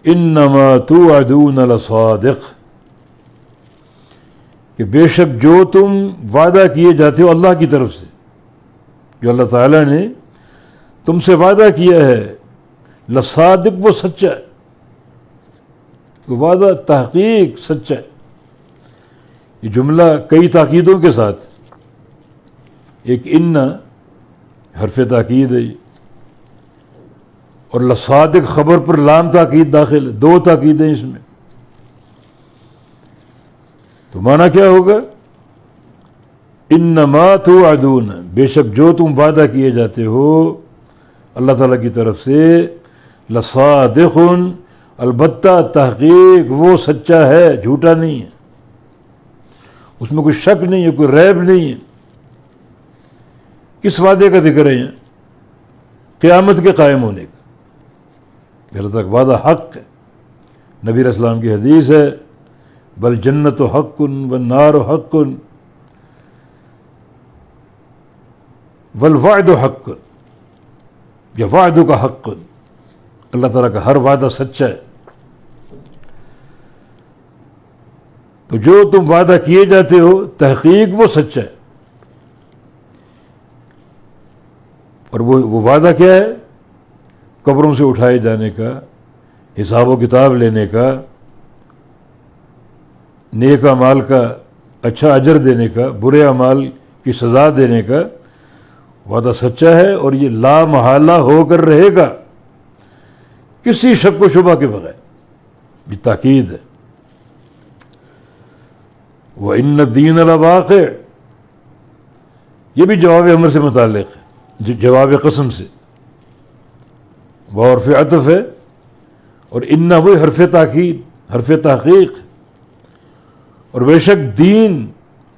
انما توعدون لصادق، کہ بے شک جو تم وعدہ کیے جاتے ہو اللہ کی طرف سے، جو اللہ تعالیٰ نے تم سے وعدہ کیا ہے، لصادق وہ سچا ہے، وہ وعدہ تحقیق سچا ہے۔ یہ جملہ کئی تاکیدوں کے ساتھ، ایک ان حرف تاکید ہے، اور لصادق خبر پر لام تاکید داخل ہے، دو تاکیدیں اس میں۔ تو معنی کیا ہوگا؟ انما توعدون، بے شک جو تم وعدہ کیے جاتے ہو اللہ تعالیٰ کی طرف سے، لصادق، البتہ تحقیق وہ سچا ہے، جھوٹا نہیں ہے، اس میں کوئی شک نہیں ہے، کوئی ریب نہیں ہے۔ کس وعدے کا ذکر ہے یہاں؟ قیامت کے قائم ہونے کا۔ اللہ تک وعدہ حق ہے، نبی علیہ السلام کی حدیث ہے، بل جنت حق والنار حق والوعد حق، یہ وعد کا حق، اللہ تعالیٰ کا ہر وعدہ سچا ہے۔ تو جو تم وعدہ کیے جاتے ہو تحقیق وہ سچا ہے، اور وہ وعدہ کیا ہے؟ قبروں سے اٹھائے جانے کا، حساب و کتاب لینے کا، نیک اعمال کا اچھا اجر دینے کا، برے اعمال کی سزا دینے کا وعدہ سچا ہے، اور یہ لا محالہ ہو کر رہے گا، کسی شک و شبہ کے بغیر۔ یہ تاکید ہے۔ وَإِنَّ الدِّينَ لَوَاقِعٌ، یہ بھی جواب امر سے متعلق ہے، جواب قسم سے، وہ حرف عطف ہے، اور ان وہ حرف تاکید، حرف تحقیق، اور بے شک دین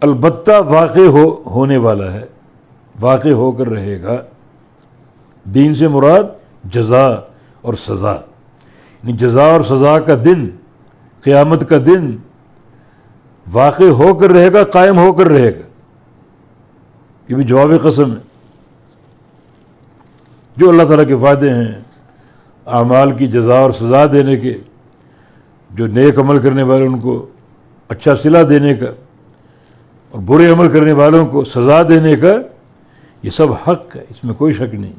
البتہ واقع ہونے والا ہے، واقع ہو کر رہے گا۔ دین سے مراد جزا اور سزا، یعنی جزا اور سزا کا دن، قیامت کا دن واقع ہو کر رہے گا، قائم ہو کر رہے گا۔ یہ بھی جواب قسم ہے۔ جو اللہ تعالیٰ کے وعدے ہیں اعمال کی جزا اور سزا دینے کے، جو نیک عمل کرنے والے ان کو اچھا صلہ دینے کا، اور برے عمل کرنے والوں کو سزا دینے کا، یہ سب حق ہے، اس میں کوئی شک نہیں۔